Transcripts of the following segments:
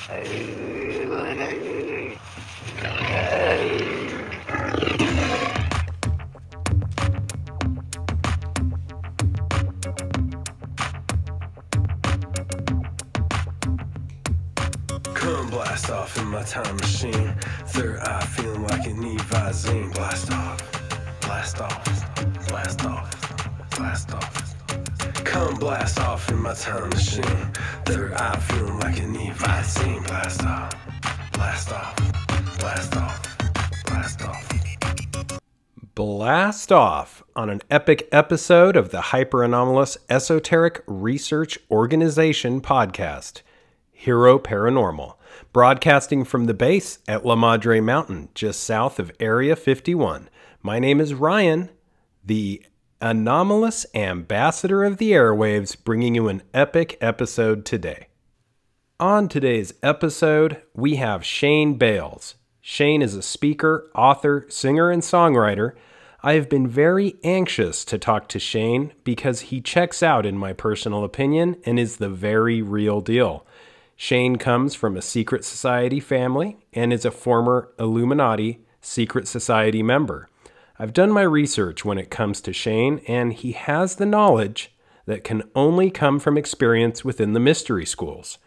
Come blast off in my time machine. Third eye feeling like an Evazine. Blast off, blast off, blast off, blast off. Come blast off in my time machine. Third eye feeling like an Evazine. Blast off, blast off, blast off, blast off. Blast off on an epic episode of the Hyper-Anomalous Esoteric Research Organization podcast, Hero Paranormal, broadcasting from the base at La Madre Mountain, just south of Area 51. My name is Ryan, the anomalous ambassador of the airwaves, bringing you an epic episode today. On today's episode, we have Shane Bales. Shane is a speaker, author, singer, and songwriter. I have been very anxious to talk to Shane because he checks out, in my personal opinion, and is the very real deal. Shane comes from a secret society family and is a former Illuminati secret society member. I've done my research when it comes to Shane, and he has the knowledge that can only come from experience within the mystery schools.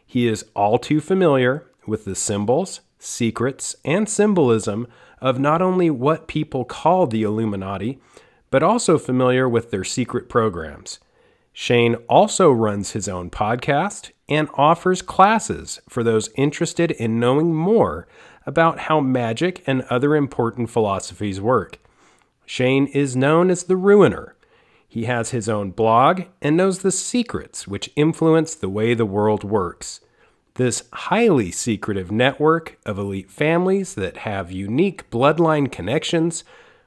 He is all too familiar with the symbols, secrets, and symbolism of not only what people call the Illuminati, but also familiar with their secret programs. Shane also runs his own podcast and offers classes for those interested in knowing more about how magic and other important philosophies work. Shane is known as the Ruiner. He has his own blog and knows the secrets which influence the way the world works. This highly secretive network of elite families that have unique bloodline connections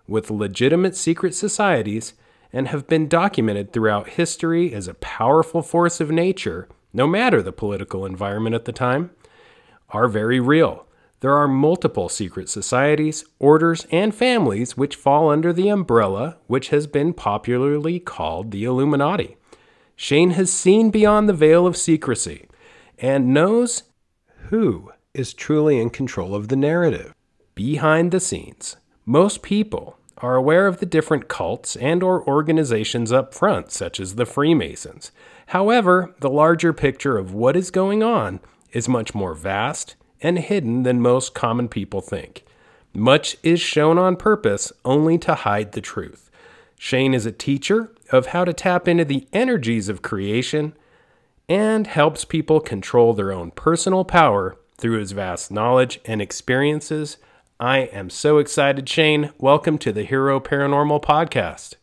with legitimate secret societies and have been documented throughout history as a powerful force of nature, no matter the political environment at the time, are very real. There are multiple secret societies, orders, and families which fall under the umbrella which has been popularly called the Illuminati. Shane has seen beyond the veil of secrecy and knows who is truly in control of the narrative. Behind the scenes, most people are aware of the different cults and or organizations up front, such as the Freemasons. However, the larger picture of what is going on is much more vast and hidden than most common people think. Much is shown on purpose only to hide the truth. Shane is a teacher of how to tap into the energies of creation and helps people control their own personal power through his vast knowledge and experiences. I am so excited, Shane. Welcome to the Hero Paranormal podcast.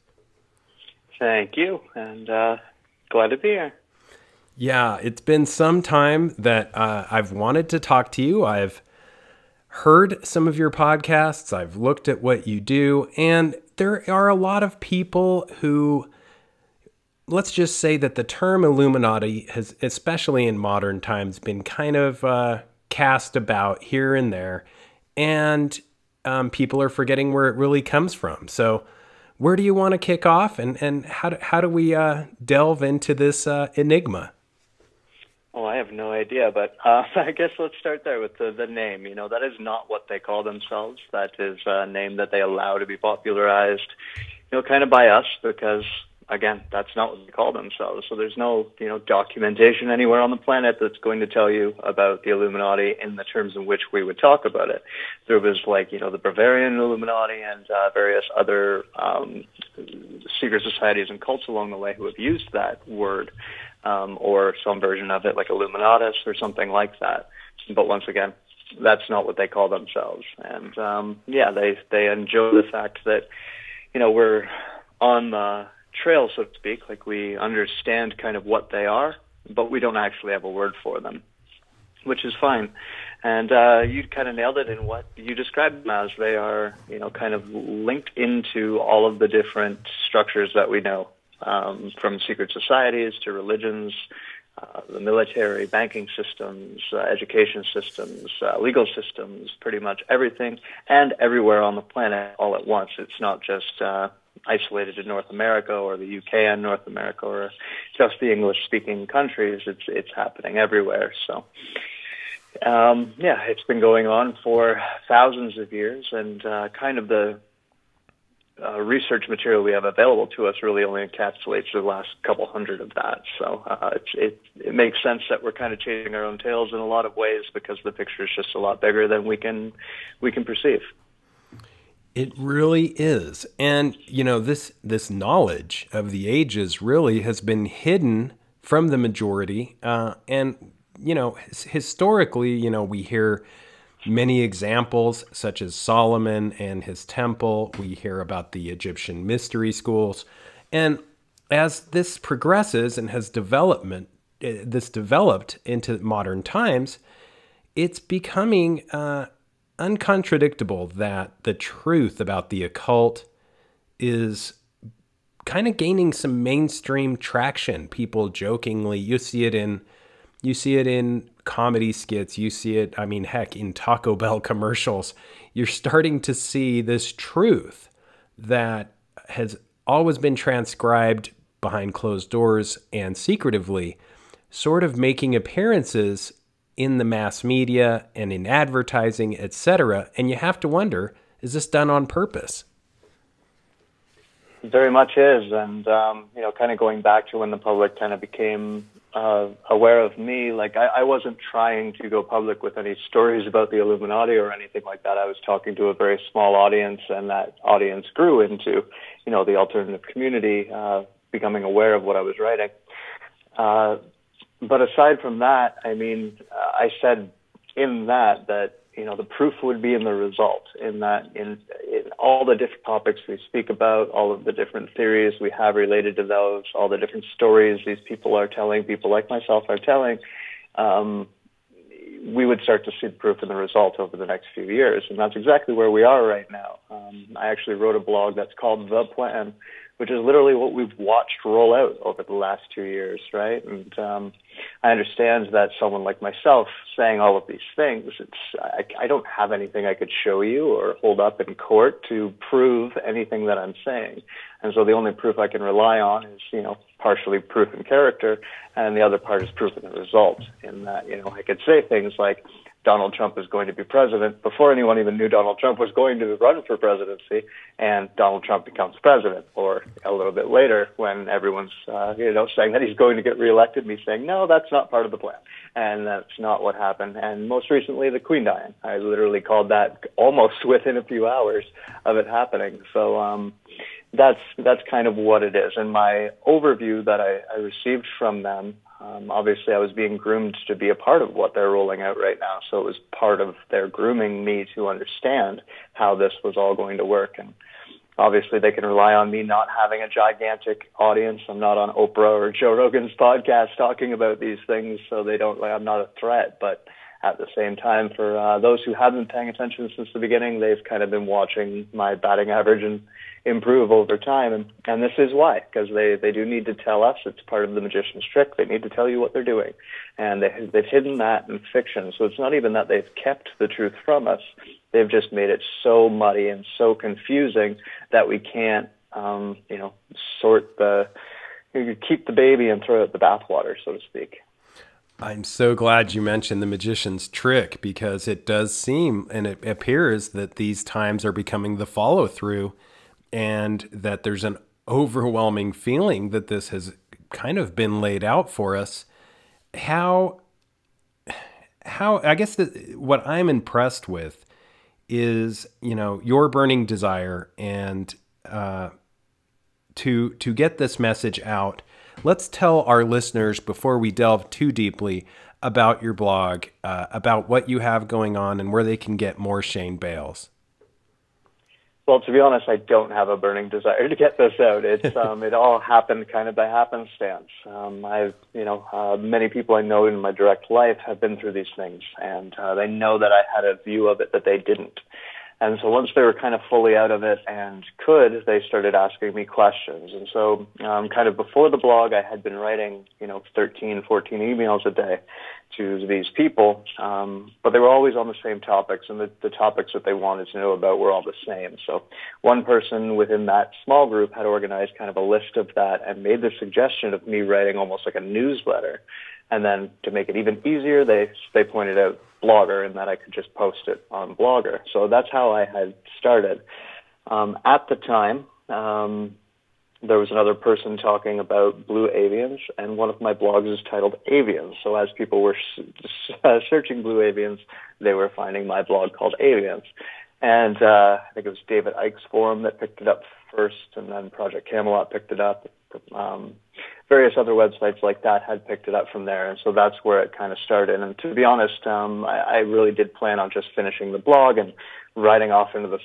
Thank you, and glad to be here. Yeah, it's been some time that I've wanted to talk to you. I've heard some of your podcasts. I've looked at what you do, and there are a lot of people who, let's just say that the term Illuminati has, especially in modern times, been kind of cast about here and there, and people are forgetting where it really comes from. So where do you want to kick off, and how do we delve into this enigma? Well, I have no idea, but I guess let's start there with the name. You know, that is not what they call themselves. That is a name that they allow to be popularized, you know, kind of by us, because again, that's not what they call themselves. So there's no, you know, documentation anywhere on the planet that's going to tell you about the Illuminati in the terms in which we would talk about it. There was, like, you know, the Bavarian Illuminati and various other secret societies and cults along the way who have used that word or some version of it, like Illuminatus or something like that. But once again, that's not what they call themselves. And yeah, they enjoy the fact that, you know, we're on the trail, so to speak, like we understand kind of what they are, but we don't actually have a word for them, which is fine. And you kind of nailed it in what you described them as. They are, you know, kind of linked into all of the different structures that we know, from secret societies to religions, the military, banking systems, education systems, legal systems, pretty much everything and everywhere on the planet all at once. It's not just isolated in North America or the UK and North America or just the English-speaking countries. It's happening everywhere. So, Yeah, it's been going on for thousands of years, and kind of the research material we have available to us really only encapsulates the last couple hundred of that. So it makes sense that we're kind of chasing our own tails in a lot of ways because the picture is just a lot bigger than we can perceive. It really is. And, this knowledge of the ages really has been hidden from the majority. And, historically, we hear many examples such as Solomon and his temple. We hear about the Egyptian mystery schools. And as this progresses and has developed into modern times, it's becoming uncontradictable that the truth about the occult is kind of gaining some mainstream traction. People jokingly, you see it in comedy skits, you see it, heck, in Taco Bell commercials. You're starting to see this truth that has always been transcribed behind closed doors and secretively, sort of making appearances in the mass media and in advertising, etc. And you have to wonder, is this done on purpose? It very much is. And, kind of going back to when the public kind of became aware of me, I wasn't trying to go public with any stories about the Illuminati or anything like that. I was talking to a very small audience, and that audience grew into, the alternative community, becoming aware of what I was writing. But aside from that, I said in that the proof would be in the result, in that in all the different topics we speak about, all of the different theories we have related to those, all the different stories these people are telling, people like myself are telling, we would start to see the proof in the result over the next few years. And that's exactly where we are right now. I actually wrote a blog that's called The Plan, which is literally what we've watched roll out over the last 2 years, right? And I understand that someone like myself saying all of these things, I don't have anything I could show you or hold up in court to prove anything that I'm saying. And so the only proof I can rely on is, partially proof in character, and the other part is proof in the result. In that, I could say things like, Donald Trump is going to be president before anyone even knew Donald Trump was going to run for presidency, and Donald Trump becomes president. Or a little bit later, when everyone's saying that he's going to get reelected, me saying, no, that's not part of the plan, and that's not what happened. And most recently, the Queen dying. I literally called that almost within a few hours of it happening. So that's kind of what it is. And my overview that I received from them. Obviously, I was being groomed to be a part of what they're rolling out right now, so it was part of their grooming me to understand how this was all going to work. And obviously, they can rely on me not having a gigantic audience. I'm not on Oprah or Joe Rogan's podcast talking about these things, so I'm not a threat. But at the same time, for those who have been paying attention since the beginning, they've kind of been watching my batting average and improve over time, and this is why, because they do need to tell us. It's part of the magician's trick. They need to tell you what they're doing, and they've hidden that in fiction. So it's not even that they've kept the truth from us. They've just made it so muddy and so confusing that we can't, keep the baby and throw out the bathwater, so to speak. I'm so glad you mentioned the magician's trick, because it does seem, and it appears, that these times are becoming the follow-through, and that there's an overwhelming feeling that this has kind of been laid out for us. How I guess what I'm impressed with is, your burning desire and to get this message out. Let's tell our listeners, before we delve too deeply, about your blog, about what you have going on and where they can get more Shane Bales. Well, to be honest, I don't have a burning desire to get this out. It's it all happened kind of by happenstance. Many people I know in my direct life have been through these things, and they know that I had a view of it that they didn't. And so once they were kind of fully out of it and they started asking me questions. And so kind of before the blog, I had been writing, 13, 14 emails a day to these people, but they were always on the same topics, and the topics that they wanted to know about were all the same. So one person within that small group had organized kind of a list of that and made the suggestion of me writing almost like a newsletter And then to make it even easier, they pointed out Blogger, and that I could just post it on Blogger. So that's how I had started. At the time, there was another person talking about blue avians, and one of my blogs is titled Avians. So as people were searching blue avians, they were finding my blog called Avians. And I think it was David Icke's forum that picked it up first, and then Project Camelot picked it up. Various other websites like that had picked it up from there, and so that's where it kind of started. And to be honest, I really did plan on just finishing the blog and riding off into the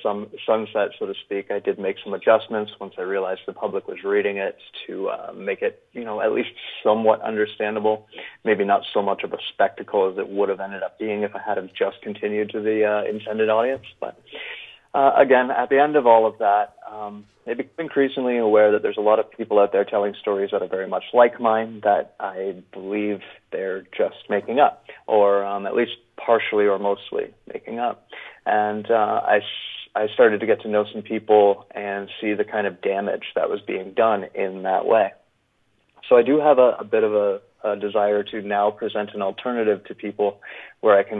sunset, so to speak. I did make some adjustments once I realized the public was reading it to make it, at least somewhat understandable. Maybe not so much of a spectacle as it would have ended up being if I had have just continued to the intended audience. But again, at the end of all of that, I became increasingly aware that there's a lot of people out there telling stories that are very much like mine that I believe they're just making up, or at least partially or mostly making up. And I started to get to know some people and see the kind of damage that was being done in that way. So I do have a bit of a desire to now present an alternative to people where I can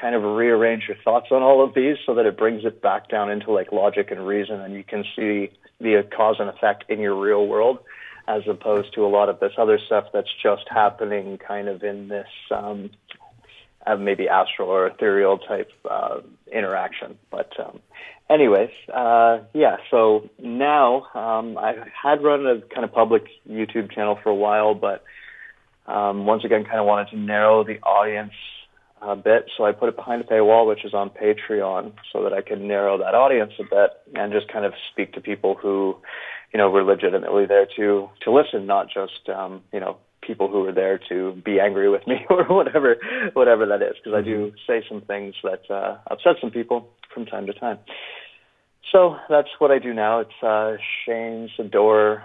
kind of rearrange your thoughts on all of these so that it brings it back down into logic and reason, and you can see the cause and effect in your real world, as opposed to a lot of this other stuff that's just happening kind of in this maybe astral or ethereal type interaction. But anyways, so now I had run a kind of public YouTube channel for a while, but once again kind of wanted to narrow the audience a bit, so I put it behind a paywall, which is on Patreon, so that I can narrow that audience a bit and just kind of speak to people who, were legitimately there to listen, not just, people who were there to be angry with me or whatever that is, because I do say some things that upset some people from time to time. So that's what I do now. It's Shane Sador,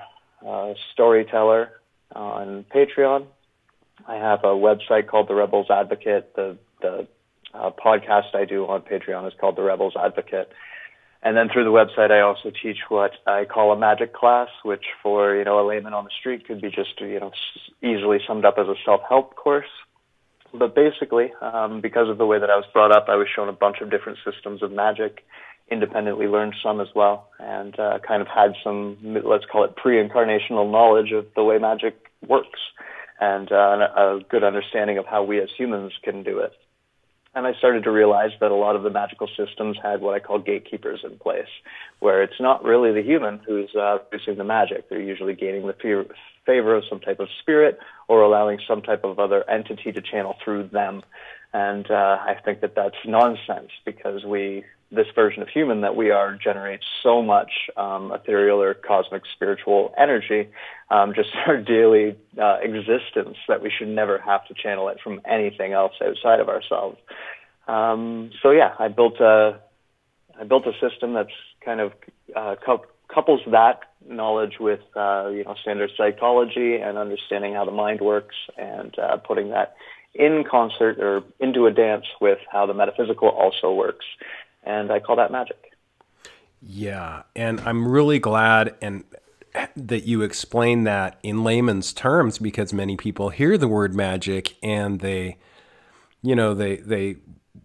Storyteller on Patreon. I have a website called The Rebels Advocate. The podcast I do on Patreon is called The Rebels Advocate. And then through the website, I also teach what I call a magic class, which for, a layman on the street could be just, easily summed up as a self-help course. But basically, because of the way that I was brought up, I was shown a bunch of different systems of magic, independently learned some as well, and kind of had some, let's call it pre-incarnational knowledge of the way magic works, and a good understanding of how we as humans can do it. And I started to realize that a lot of the magical systems had what I call gatekeepers in place, where it's not really the human who's producing the magic. They're usually gaining the favor of some type of spirit or allowing some type of other entity to channel through them. And I think that that's nonsense, because this version of human that we are generates so much ethereal or cosmic spiritual energy, just our daily existence, that we should never have to channel it from anything else outside of ourselves. I built a system that's kind of couples that knowledge with standard psychology and understanding how the mind works, and putting that in concert or into a dance with how the metaphysical also works. And I call that magic. Yeah, and I'm really glad that you explain that in layman's terms, because many people hear the word magic and they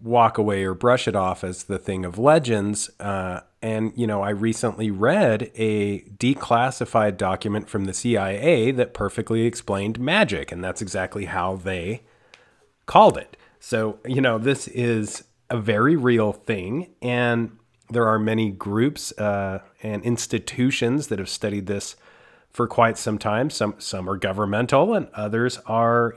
walk away or brush it off as the thing of legends. I recently read a declassified document from the CIA that perfectly explained magic, and that's exactly how they called it. So, this is a very real thing, and there are many groups and institutions that have studied this for quite some time. Some are governmental, and others are,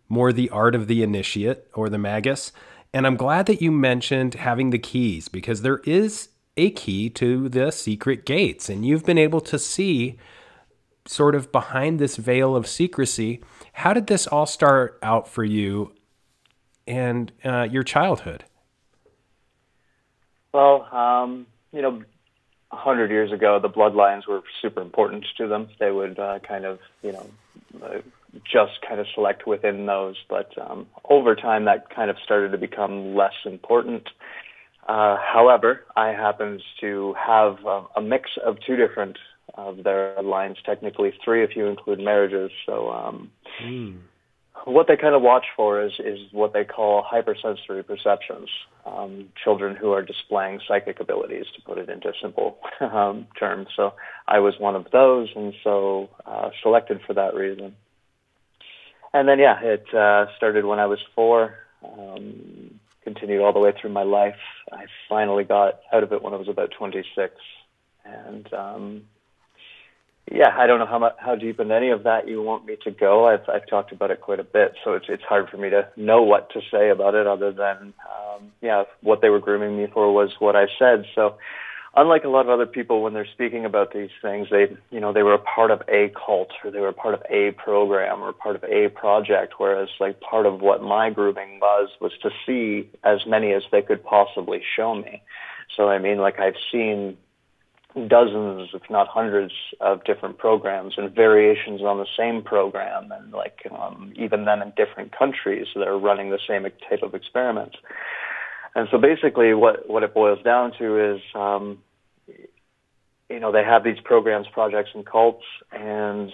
more the art of the initiate or the magus. And I'm glad that you mentioned having the keys, because there is a key to the secret gates, and you've been able to see sort of behind this veil of secrecy. How did this all start out for you and your childhood? Well, 100 years ago, the bloodlines were super important to them. They would just kind of select within those. But over time, that kind of started to become less important. However, I happen to have a mix of two different of their lines, technically three if you include marriages. So what they kind of watch for is what they call hypersensory perceptions. Children who are displaying psychic abilities, to put it into simple terms. So I was one of those, and so selected for that reason. And then, it started when I was 4, continued all the way through my life. I finally got out of it when I was about 26. And, I don't know how deep into any of that you want me to go. I've talked about it quite a bit, so it's hard for me to know what to say about it other than, what they were grooming me for was what I said. So unlike a lot of other people, when they're speaking about these things, they were a part of a cult, or they were a part of a program, or part of a project, whereas like part of what my grooming was to see as many as they could possibly show me. So I mean, like I've seen dozens, if not hundreds, of different programs and variations on the same program, and like even then in different countries that are running the same type of experiments. And so basically what it boils down to is, they have these programs, projects, and cults, and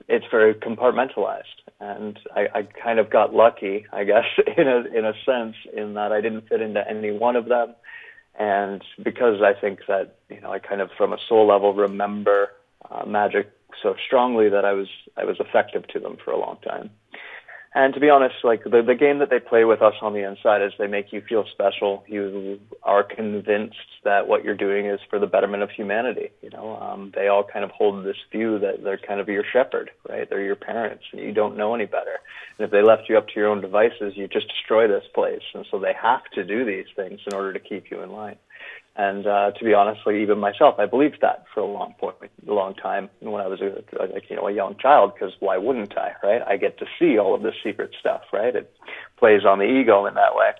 it's very compartmentalized. And I kind of got lucky, I guess, in a sense, in that I didn't fit into any one of them. And because I think that, I kind of from a soul level remember magic so strongly that I was effective to them for a long time. And to be honest, like the game that they play with us on the inside is they make you feel special. You are convinced that what you're doing is for the betterment of humanity. They all kind of hold this view that they're kind of your shepherd, right? They're your parents, and you don't know any better. And if they left you up to your own devices, you just destroy this place. And so they have to do these things in order to keep you in line. And to be honest, like even myself, I believed that for a long time when I was a young child, because why wouldn't I, right? I get to see all of this secret stuff, right? It plays on the ego in that way.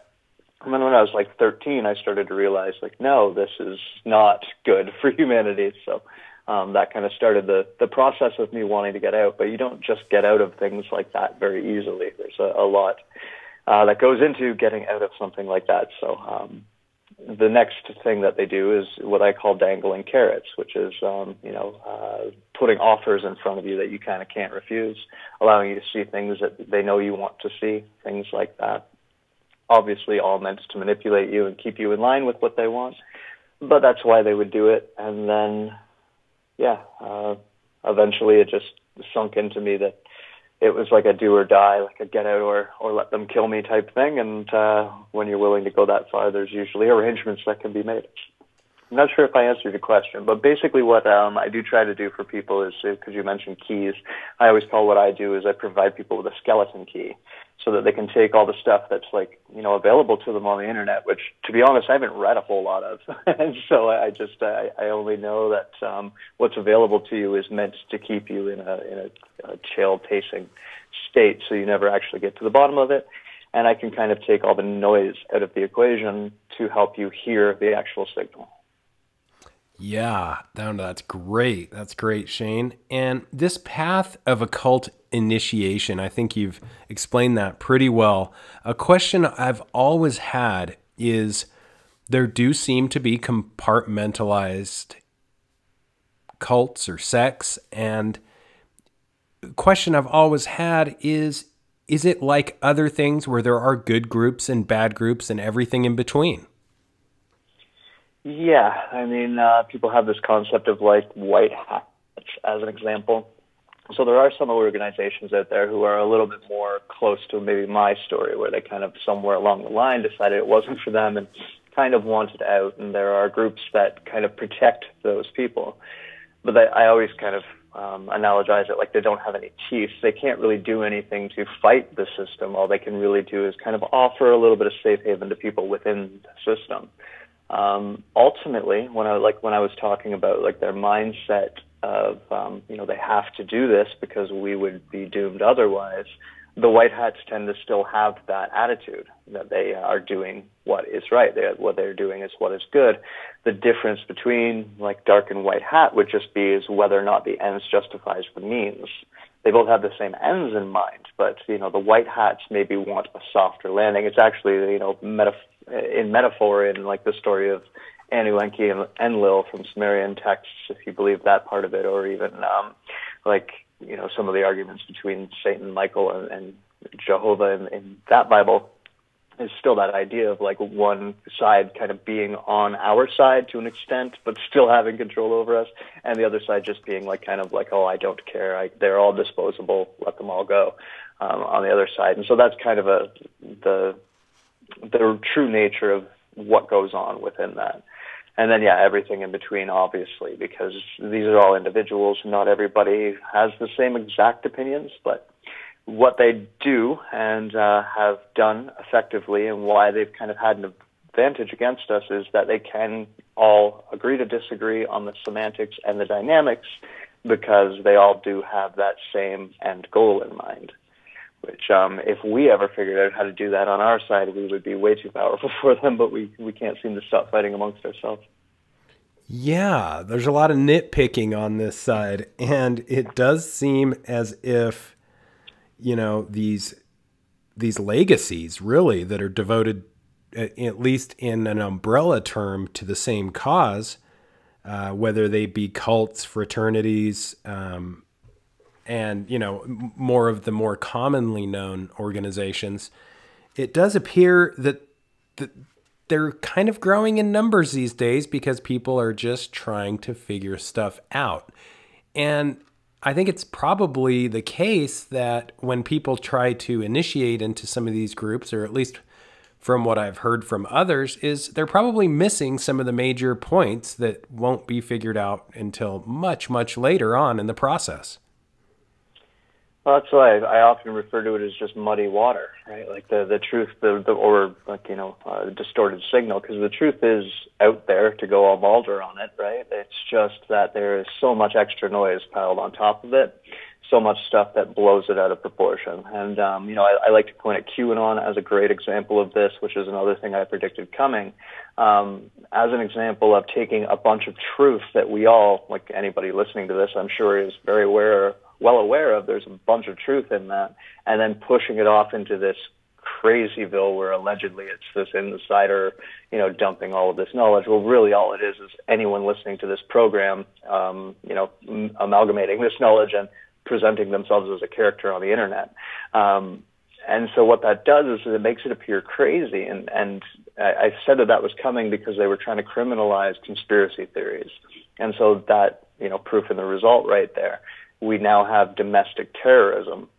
And then when I was like 13, I started to realize, like, no, this is not good for humanity. So that kind of started the process of me wanting to get out. But you don't just get out of things like that very easily. There's a lot that goes into getting out of something like that. So the next thing that they do is what I call dangling carrots, which is, putting offers in front of you that you kind of can't refuse, allowing you to see things that they know you want to see, things like that. Obviously all meant to manipulate you and keep you in line with what they want, but that's why they would do it. And then, eventually it just sunk into me that it was like a do or die, like a get out or let them kill me type thing. And when you're willing to go that far, there's usually arrangements that can be made. I'm not sure if I answered your question, but basically what I do try to do for people is, because you mentioned keys, I always call what I do is I provide people with a skeleton key so that they can take all the stuff that's available to them on the internet, which, to be honest, I haven't read a whole lot of. And so I only know that what's available to you is meant to keep you in a chill-pacing state, so you never actually get to the bottom of it. And I can kind of take all the noise out of the equation to help you hear the actual signal. Yeah, that's great. That's great, Shane. And this path of occult initiation, I think you've explained that pretty well. A question I've always had is there do seem to be compartmentalized cults or sects. And the question I've always had is it like other things where there are good groups and bad groups and everything in between? Yeah, I mean, people have this concept of like white hats as an example. So there are some organizations out there who are a little bit more close to maybe my story, where they kind of somewhere along the line decided it wasn't for them and kind of wanted out. And there are groups that kind of protect those people. But I always kind of analogize it like they don't have any teeth. They can't really do anything to fight the system. All they can really do is kind of offer a little bit of safe haven to people within the system. Ultimately, when I was talking about like their mindset of, they have to do this because we would be doomed otherwise, the white hats tend to still have that attitude that they are doing what is right. What they're doing is what is good. The difference between like dark and white hat would just be is whether or not the ends justifies the means. They both have the same ends in mind, but, the white hats maybe want a softer landing. It's actually, in metaphor in like the story of Anu, Enki, and Enlil from Sumerian texts, if you believe that part of it, or even some of the arguments between Satan, Michael, and Jehovah in that Bible is still that idea of like one side kind of being on our side to an extent, but still having control over us, and the other side just being like kind of like, oh, I don't care, they're all disposable, let them all go, on the other side. And so that's kind of the true nature of what goes on within that. And then, everything in between, obviously, because these are all individuals. Not everybody has the same exact opinions, but what they do and have done effectively, and why they've kind of had an advantage against us, is that they can all agree to disagree on the semantics and the dynamics, because they all do have that same end goal in mind. Which, if we ever figured out how to do that on our side, we would be way too powerful for them, but we can't seem to stop fighting amongst ourselves. Yeah, there's a lot of nitpicking on this side, and it does seem as if, these legacies, really, that are devoted, at least in an umbrella term, to the same cause, whether they be cults, fraternities, and, more of the more commonly known organizations, it does appear that they're kind of growing in numbers these days, because people are just trying to figure stuff out. And I think it's probably the case that when people try to initiate into some of these groups, or at least from what I've heard from others, is they're probably missing some of the major points that won't be figured out until much, much later on in the process. Well, that's why I often refer to it as just muddy water, right? Like the truth, or like, distorted signal, because the truth is out there to go all Mulder on it, right? It's just that there is so much extra noise piled on top of it, so much stuff that blows it out of proportion. And, I like to point at QAnon as a great example of this, which is another thing I predicted coming, as an example of taking a bunch of truth that we all, like anybody listening to this, I'm sure is very well aware of, there's a bunch of truth in that, and then pushing it off into this crazyville where allegedly it's this insider, dumping all of this knowledge. Well, really all it is anyone listening to this program, amalgamating this knowledge and presenting themselves as a character on the internet. And so what that does is it makes it appear crazy. And I said that was coming because they were trying to criminalize conspiracy theories. And so that, proof in the result right there. We now have domestic terrorism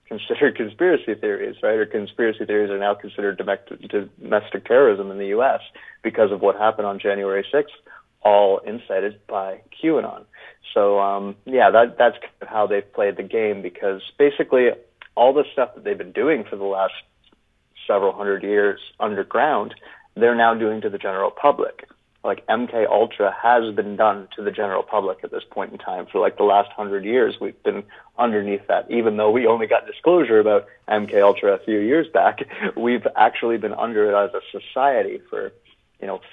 considered conspiracy theories, right? Or conspiracy theories are now considered domestic terrorism in the U.S. because of what happened on January 6th, all incited by QAnon. So, that's kind of how they've played the game, because basically all the stuff that they've been doing for the last several hundred years underground, they're now doing to the general public. Like MK Ultra has been done to the general public at this point in time. For like the last 100 years, we've been underneath that. Even though we only got disclosure about MK Ultra a few years back, we've actually been under it as a society for,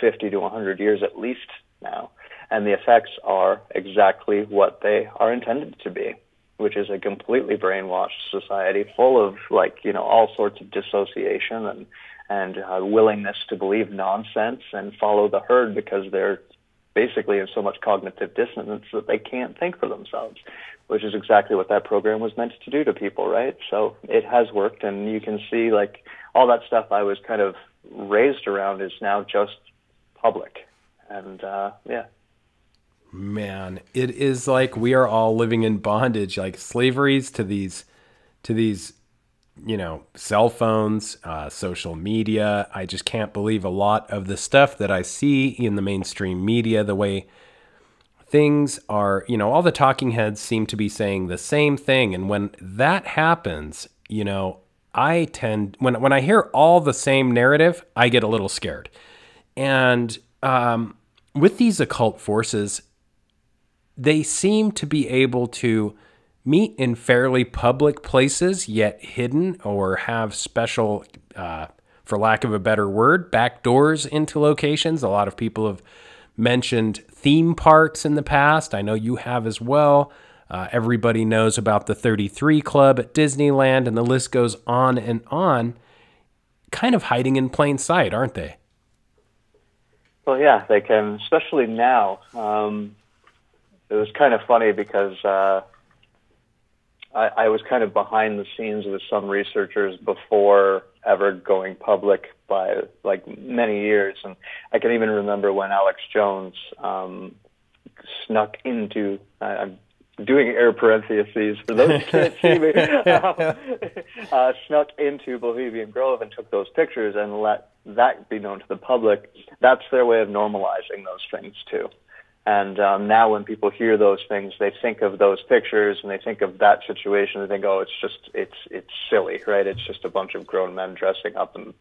50 to 100 years at least now. And the effects are exactly what they are intended to be, which is a completely brainwashed society full of all sorts of dissociation and willingness to believe nonsense and follow the herd, because they're basically in so much cognitive dissonance that they can't think for themselves, which is exactly what that program was meant to do to people, right? So it has worked, and you can see all that stuff I was kind of raised around is now just public. And Man, it is like we are all living in bondage, like slaveries to these cell phones, social media. I just can't believe a lot of the stuff that I see in the mainstream media, the way things are, all the talking heads seem to be saying the same thing. And when that happens, I tend, when I hear all the same narrative, I get a little scared. And with these occult forces, they seem to be able to meet in fairly public places, yet hidden, or have special, for lack of a better word, back doors into locations. A lot of people have mentioned theme parks in the past. I know you have as well. Everybody knows about the 33 Club at Disneyland, and the list goes on and on, kind of hiding in plain sight, aren't they? Well, yeah, they can, especially now. It was kind of funny because I was kind of behind the scenes with some researchers before ever going public by like many years. And I can even remember when Alex Jones snuck into, I'm doing air parentheses for those who can't see me, snuck into Bohemian Grove and took those pictures and let that be known to the public. That's their way of normalizing those things too. And now when people hear those things, they think of those pictures and they think of that situation. They think, oh, it's silly, right? It's just a bunch of grown men dressing up and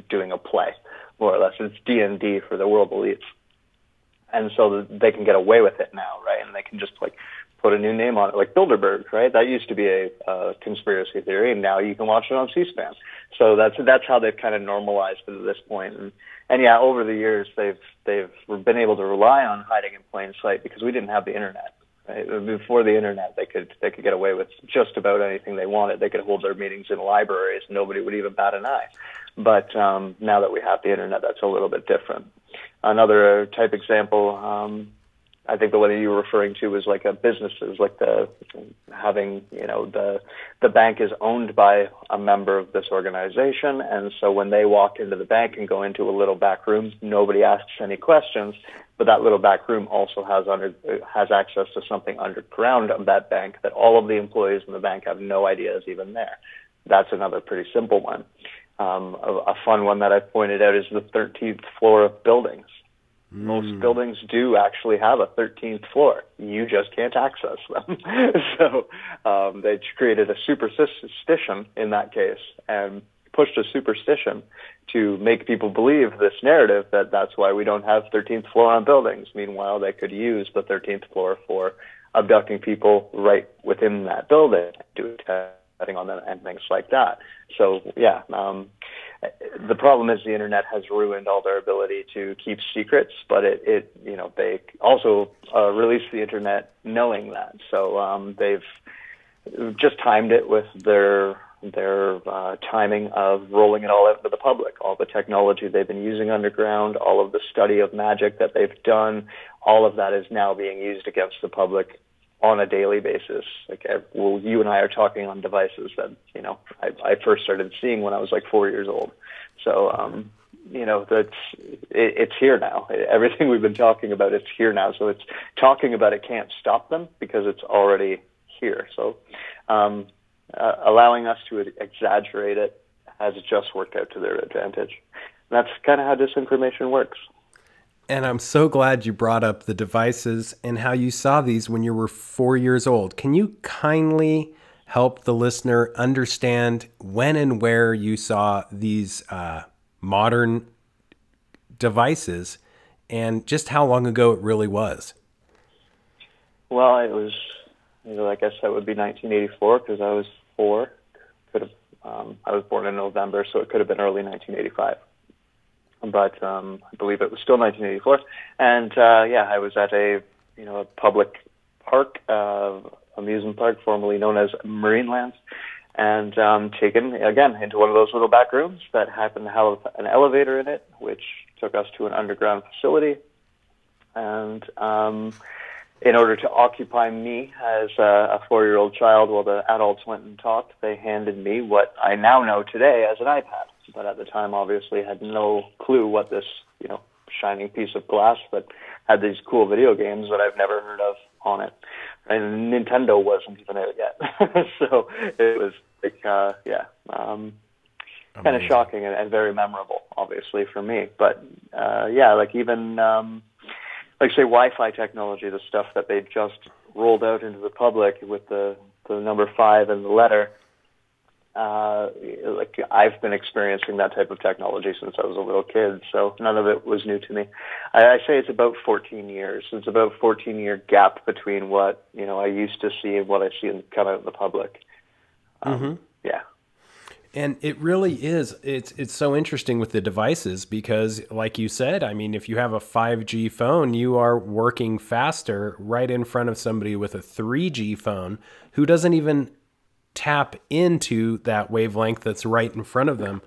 doing a play, more or less. It's D&D for the world elites. And so they can get away with it now, right? And they can just like put a new name on it, like Bilderberg, right? That used to be a conspiracy theory, and now you can watch it on C-SPAN. So that's how they've kind of normalized it at this point. And yeah, over the years, they've been able to rely on hiding in plain sight because we didn't have the internet. Right? Before the internet, they could get away with just about anything they wanted. They could hold their meetings in libraries; nobody would even bat an eye. But now that we have the internet, that's a little bit different. Another type example, I think the one that you were referring to was like businesses, like the bank is owned by a member of this organization, and so when they walk into the bank and go into a little back room, nobody asks any questions, but that little back room also has access to something underground of that bank that all of the employees in the bank have no idea is even there. That's another pretty simple one. A fun one that I pointed out is the 13th floor of buildings. Most buildings do actually have a 13th floor. You just can't access them. So they created a superstition in that case and pushed a superstition to make people believe this narrative that that's why we don't have 13th floor on buildings. Meanwhile, they could use the 13th floor for abducting people right within that building, doing testing on them and things like that. So, yeah, the problem is the internet has ruined all their ability to keep secrets, but they also released the internet knowing that. So they've just timed it with their timing of rolling it all out to the public. All the technology they've been using underground, all of the study of magic that they've done, all of that is now being used against the public on a daily basis. Like, you and I are talking on devices that, I first started seeing when I was like 4 years old. So, it's here now. Everything we've been talking about, it's here now. So it's talking about it can't stop them because it's already here. So, allowing us to exaggerate it has just worked out to their advantage. And that's kind of how disinformation works. And I'm so glad you brought up the devices and how you saw these when you were 4 years old. Can you kindly help the listener understand when and where you saw these modern devices and just how long ago it really was? Well, it was, I guess that would be 1984 because I was 4. I was born in November, so it could have been early 1985. But I believe it was still 1984. And I was at a public park, amusement park, formerly known as Marineland, and taken again into one of those little back rooms that happened to have an elevator in it, which took us to an underground facility. And in order to occupy me as a 4-year-old child while the adults went and talked, they handed me what I now know today as an iPad. But at the time, obviously, had no clue what this, shining piece of glass that had these cool video games that I've never heard of on it. And Nintendo wasn't even out yet. So it was kind of shocking and very memorable, obviously, for me. But, even, say, Wi-Fi technology, the stuff that they just rolled out into the public with the number 5 and the letter, I've been experiencing that type of technology since I was a little kid, so none of it was new to me. I say it's about 14 years. It's about a 14-year gap between what, I used to see and what I see come out in the public. Yeah. And it really is. It's so interesting with the devices because, like you said, I mean, if you have a 5G phone, you are working faster right in front of somebody with a 3G phone who doesn't even tap into that wavelength that's right in front of them.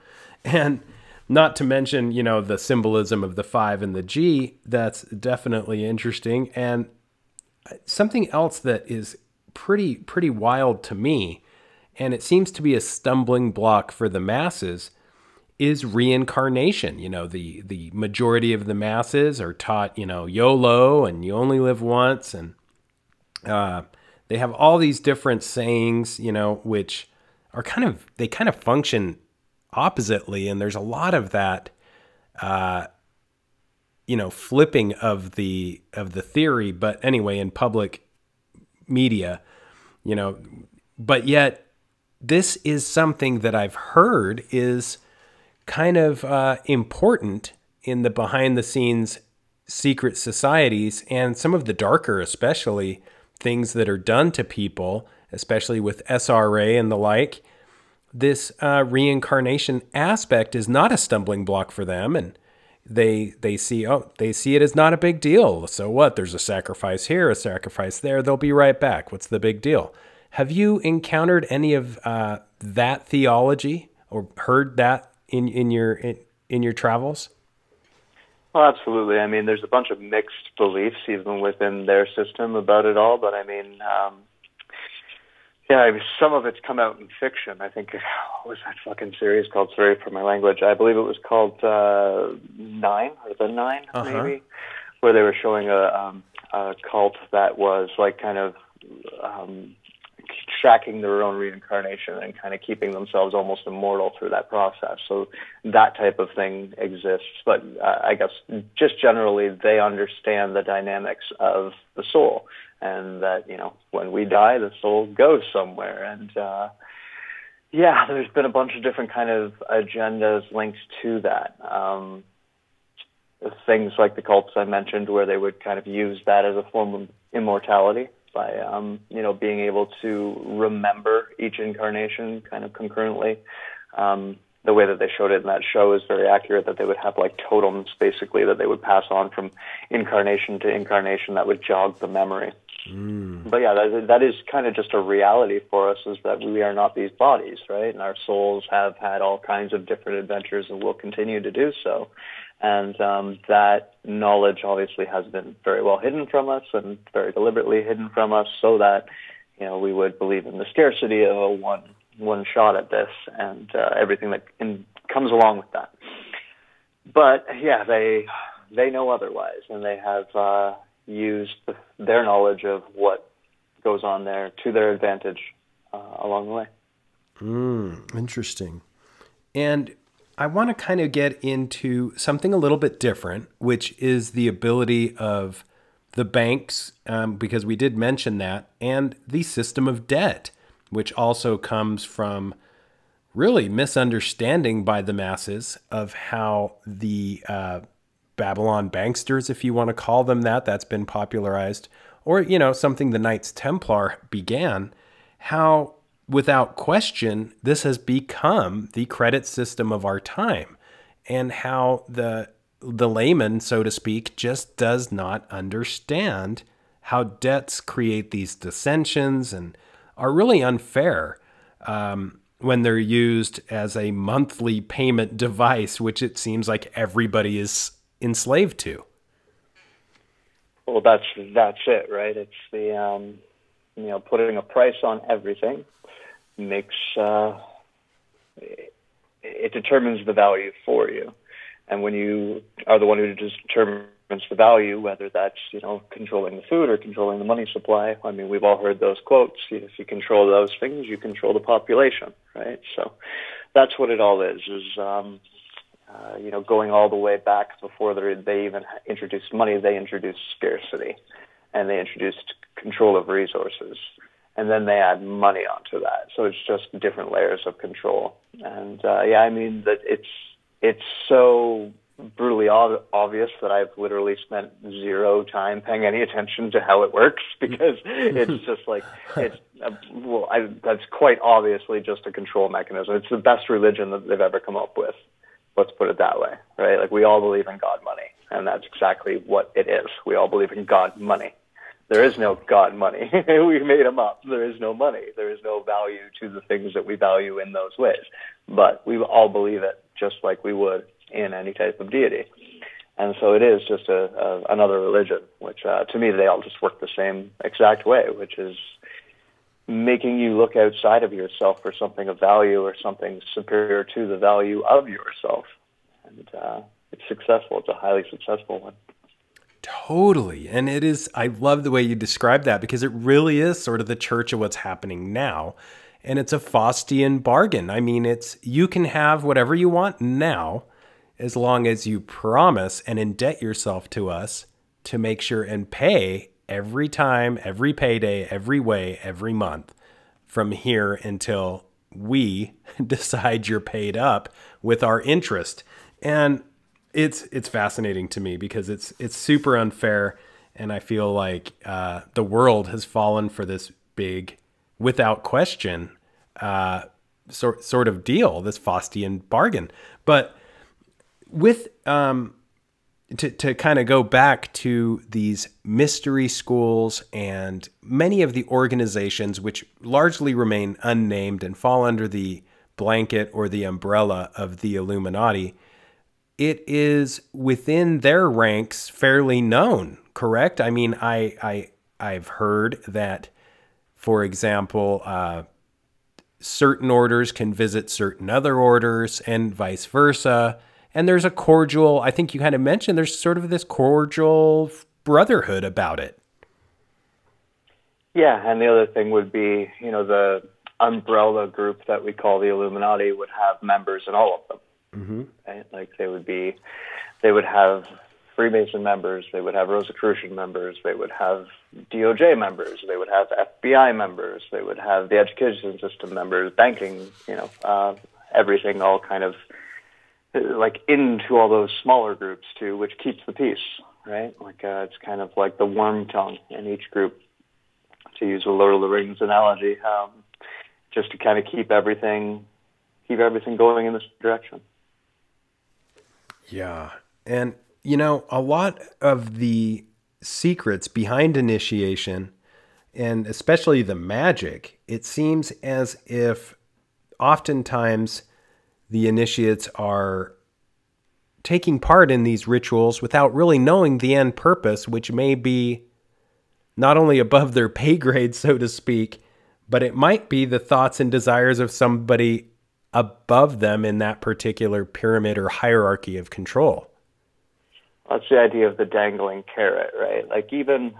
And not to mention, the symbolism of the 5 and the G, that's definitely interesting. And something else that is pretty wild to me, and it seems to be a stumbling block for the masses, is reincarnation. The majority of the masses are taught, YOLO and you only live once, and they have all these different sayings, which are they kind of function oppositely, and there's a lot of that flipping of the theory, but anyway, in public media, but yet this is something that I've heard is kind of important in the behind the scenes secret societies, and some of the darker, especially things that are done to people, especially with SRA and the like. This reincarnation aspect is not a stumbling block for them, and they see it as not a big deal. So what? There's a sacrifice here, a sacrifice there. They'll be right back. What's the big deal? Have you encountered any of that theology or heard that in your travels? Well, absolutely. I mean, there's a bunch of mixed beliefs even within their system about it all. But I mean, some of it's come out in fiction. I think, what was that fucking series called? Sorry for my language. I believe it was called Nine, or The Nine, maybe, where they were showing a cult that was like kind of tracking their own reincarnation and kind of keeping themselves almost immortal through that process. So that type of thing exists. But I guess just generally they understand the dynamics of the soul, and that, when we die, the soul goes somewhere. And there's been a bunch of different kind of agendas linked to that. Things like the cults I mentioned, where they would kind of use that as a form of immortality by, being able to remember each incarnation kind of concurrently. The way that they showed it in that show is very accurate, that they would have like totems, basically, that they would pass on from incarnation to incarnation that would jog the memory. But yeah, that is kind of just a reality for us, is that we are not these bodies, right? And our souls have had all kinds of different adventures and will continue to do so. And that knowledge obviously has been very well hidden from us, and very deliberately hidden from us, so that, we would believe in the scarcity of a one shot at this, and everything that comes along with that. But yeah, they know otherwise, and they have used their knowledge of what goes on there to their advantage along the way. Interesting. And I want to kind of get into something a little bit different, which is the ability of the banks, because we did mention that, and the system of debt, which also comes from really misunderstanding by the masses of how the Babylon banksters, if you want to call them that, that's been popularized, or, something the Knights Templar began, how without question, this has become the credit system of our time, and how the layman, so to speak, just does not understand how debts create these dissensions and are really unfair when they're used as a monthly payment device, which it seems like everybody is enslaved to. Well, that's it, right? It's the putting a price on everything makes it determines the value for you. And when you are the one who determines the value, whether that's, controlling the food or controlling the money supply, I mean, we've all heard those quotes. If you control those things, you control the population, right? So that's what it all is going all the way back before they even introduced money, they introduced scarcity, and they introduced control of resources. And then they add money onto that. So it's just different layers of control. And I mean that it's so brutally obvious that I've literally spent zero time paying any attention to how it works, because it's just like, that's quite obviously just a control mechanism. It's the best religion that they've ever come up with. Let's put it that way, right? Like, we all believe in God money, and that's exactly what it is. We all believe in God money. There is no God money. We made them up. There is no money. There is no value to the things that we value in those ways. But we all believe it just like we would in any type of deity. And so it is just another religion, which to me, they all just work the same exact way, which is making you look outside of yourself for something of value or something superior to the value of yourself. And it's successful. It's a highly successful one. Totally. And it is, I love the way you describe that, because it really is sort of the church of what's happening now. And it's a Faustian bargain. I mean, you can have whatever you want now, as long as you promise and indebt yourself to us to make sure and pay every time, every payday, every way, every month from here until we decide you're paid up with our interest. And it's fascinating to me because it's super unfair, and I feel like the world has fallen for this big, without question, sort of deal, this Faustian bargain. But with to kind of go back to these mystery schools and many of the organizations which largely remain unnamed and fall under the blanket or the umbrella of the Illuminati, it is within their ranks fairly known, correct? I mean, I've heard that, for example, certain orders can visit certain other orders and vice versa. And there's a cordial, I think you kind of mentioned, there's sort of this cordial brotherhood about it. Yeah, and the other thing would be, the umbrella group that we call the Illuminati would have members in all of them. Mm-hmm. Right? Like they would have Freemason members, they would have Rosicrucian members, they would have DOJ members, they would have FBI members, they would have the education system members, banking, everything all kind of like into all those smaller groups too, which keeps the peace, right? Like it's kind of like the worm tongue in each group, to use a Lord of the Rings analogy, just to kind of keep everything going in this direction. Yeah. And, a lot of the secrets behind initiation, and especially the magic, it seems as if oftentimes the initiates are taking part in these rituals without really knowing the end purpose, which may be not only above their pay grade, so to speak, but it might be the thoughts and desires of somebody above them in that particular pyramid or hierarchy of control. That's the idea of the dangling carrot, right? Like even,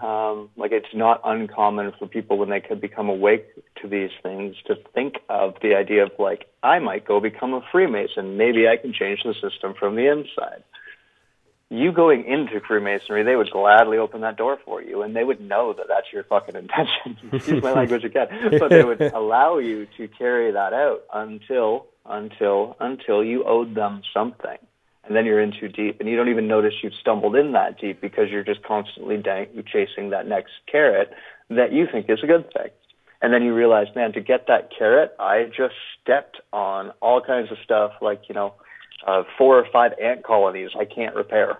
it's not uncommon for people when they could become awake to these things to think of the idea of like, I might go become a Freemason. Maybe I can change the system from the inside. You going into Freemasonry, they would gladly open that door for you, and they would know that that's your fucking intention. Excuse my language again. But they would allow you to carry that out until you owed them something. And then you're in too deep, and you don't even notice you've stumbled in that deep because you're just constantly chasing that next carrot that you think is a good thing. And then you realize, man, to get that carrot, I just stepped on all kinds of stuff like, 4 or 5 ant colonies I can't repair.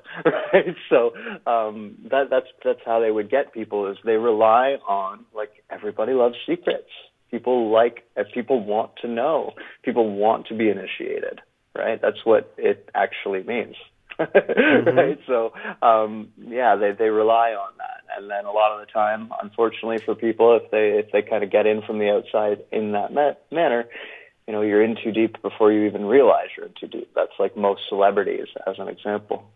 Right? So that's how they would get people, is they rely on, like, everybody loves secrets. People want to know. People want to be initiated. Right? That's what it actually means. Mm-hmm. Right? So, they rely on that. And then a lot of the time, unfortunately for people, if they kind of get in from the outside in that manner, you're in too deep before you even realize you're in too deep. That's like most celebrities, as an example.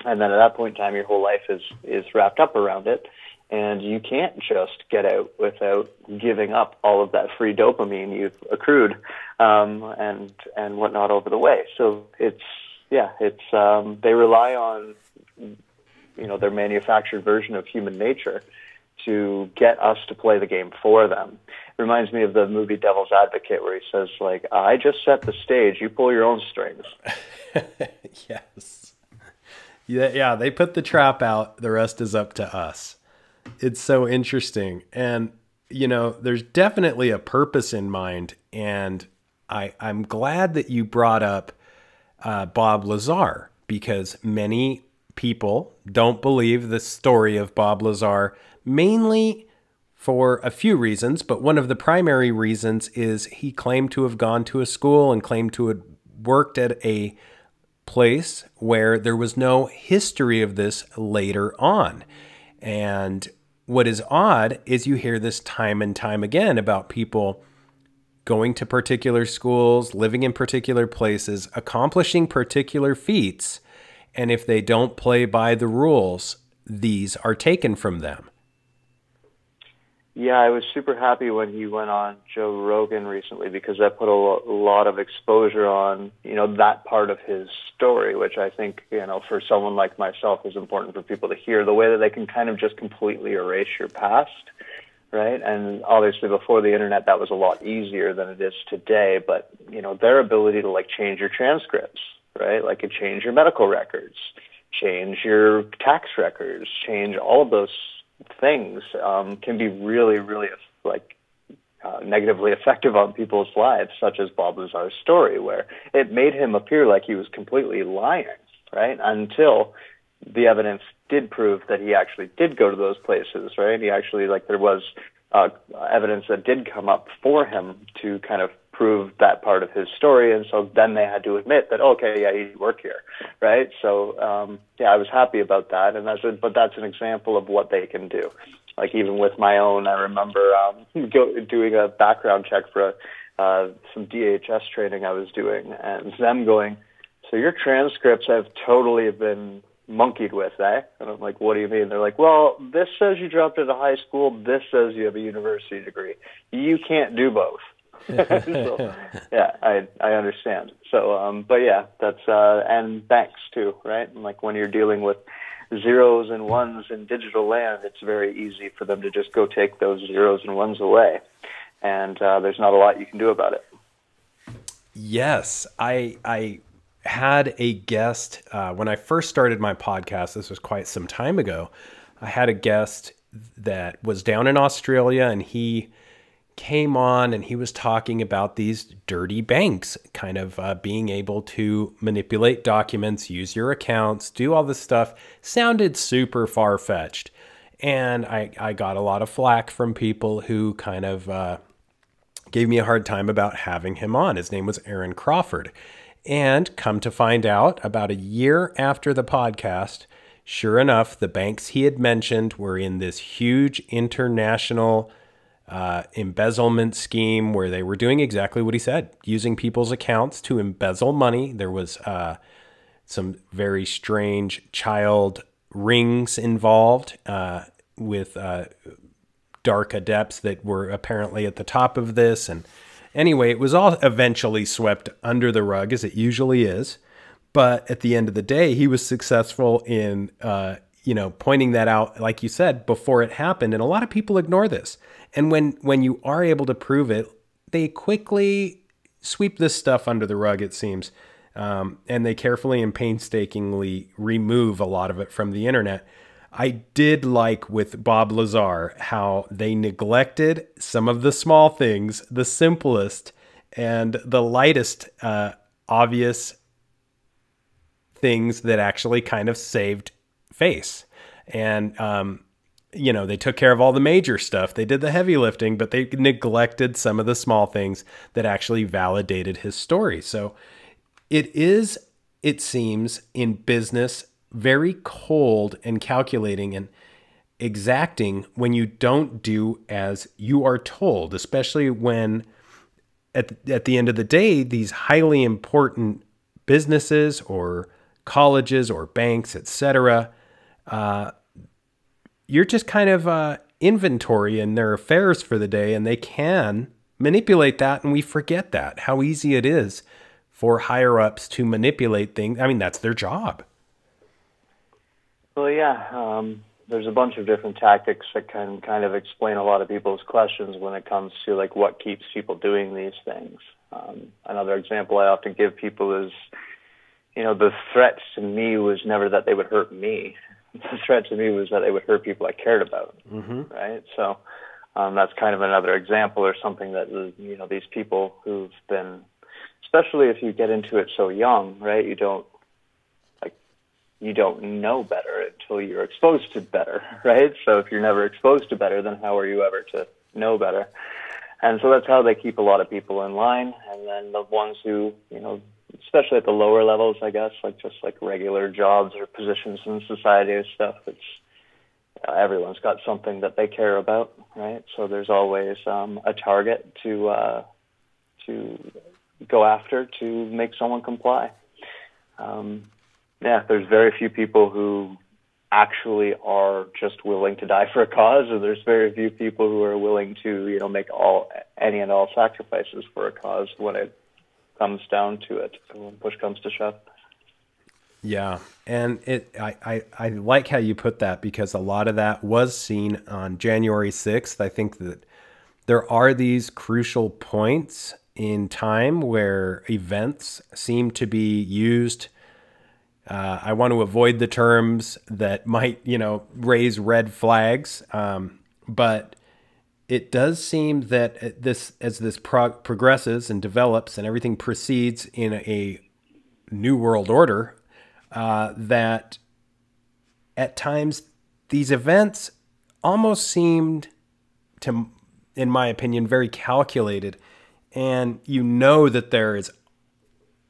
And then at that point in time, your whole life is wrapped up around it. And you can't just get out without giving up all of that free dopamine you've accrued, and whatnot over the way. So it's they rely on, their manufactured version of human nature to get us to play the game for them. It reminds me of the movie Devil's Advocate, where he says, like, I just set the stage, you pull your own strings. Yes. Yeah, they put the trap out, the rest is up to us. It's so interesting. And, there's definitely a purpose in mind. And I'm glad that you brought up Bob Lazar, because many people don't believe the story of Bob Lazar, mainly for a few reasons. But one of the primary reasons is he claimed to have gone to a school and claimed to have worked at a place where there was no history of this later on. And what is odd is you hear this time and time again about people going to particular schools, living in particular places, accomplishing particular feats, and if they don't play by the rules, these are taken from them. Yeah, I was super happy when he went on Joe Rogan recently, because that put a lot of exposure on, that part of his story, which I think, for someone like myself is important for people to hear, the way that they can kind of just completely erase your past, right? And obviously before the internet, that was a lot easier than it is today, but, their ability to change your transcripts, right? Like, change your medical records, change your tax records, change all of those things can be really, really negatively effective on people's lives, such as Bob Lazar's story, where it made him appear like he was completely lying, right? Until the evidence did prove that he actually did go to those places, right? He actually, there was evidence that did come up for him to kind of prove that part of his story, and so then they had to admit that, okay, yeah, he worked here, right? So, I was happy about that, and but that's an example of what they can do. Even with my own, I remember doing a background check for some DHS training I was doing, and them going, so your transcripts have totally been monkeyed with, eh? And I'm like, what do you mean? They're like, well, this says you dropped out of high school, this says you have a university degree. You can't do both. So, yeah, I understand. So, but yeah, that's, and banks too, right? And when you're dealing with zeros and ones in digital land, it's very easy for them to just go take those zeros and ones away. And there's not a lot you can do about it. Yes, I had a guest, when I first started my podcast, this was quite some time ago, I had a guest that was down in Australia, and he came on and he was talking about these dirty banks kind of being able to manipulate documents, use your accounts, do all this stuff. Sounded super far-fetched. And I got a lot of flack from people who kind of gave me a hard time about having him on. His name was Aaron Crawford. And come to find out, about a year after the podcast, sure enough, the banks he had mentioned were in this huge international embezzlement scheme where they were doing exactly what he said, using people's accounts to embezzle money. There was some very strange child rings involved with dark adepts that were apparently at the top of this. And anyway, it was all eventually swept under the rug, as it usually is. But at the end of the day, he was successful in pointing that out, like you said, before it happened. And a lot of people ignore this. And when you are able to prove it, they quickly sweep this stuff under the rug, it seems. And they carefully and painstakingly remove a lot of it from the internet. I did like with Bob Lazar how they neglected some of the small things, the simplest and the lightest obvious things that actually kind of saved face. And they took care of all the major stuff. They did the heavy lifting, but they neglected some of the small things that actually validated his story. So it seems, in business, very cold and calculating and exacting when you don't do as you are told, especially when at the end of the day, these highly important businesses or colleges or banks, etc., you're just kind of inventory in their affairs for the day, and they can manipulate that, and we forget that, how easy it is for higher-ups to manipulate things. I mean, that's their job. Well, yeah, there's a bunch of different tactics that can kind of explain a lot of people's questions when it comes to what keeps people doing these things. Another example I often give people is, the threat to me was never that they would hurt me. The threat to me was that they would hurt people I cared about, right? So that's kind of another example, or something that, these people who've been, especially if you get into it so young, right, you don't know better until you're exposed to better, right? So if you're never exposed to better, then how are you ever to know better? And so that's how they keep a lot of people in line. And then the ones who, especially at the lower levels, I guess, just regular jobs or positions in society and stuff, everyone's got something that they care about, right? So there's always a target to go after to make someone comply. There's very few people who actually are just willing to die for a cause, and there's very few people who are willing to, make any and all sacrifices for a cause when it comes down to it, when push comes to shove. Yeah, and I like how you put that, because a lot of that was seen on January 6th. I think that there are these crucial points in time where events seem to be used. I want to avoid the terms that might, raise red flags, but it does seem that as this progresses and develops and everything proceeds in a new world order, that at times these events almost seemed to, in my opinion, very calculated. And that there is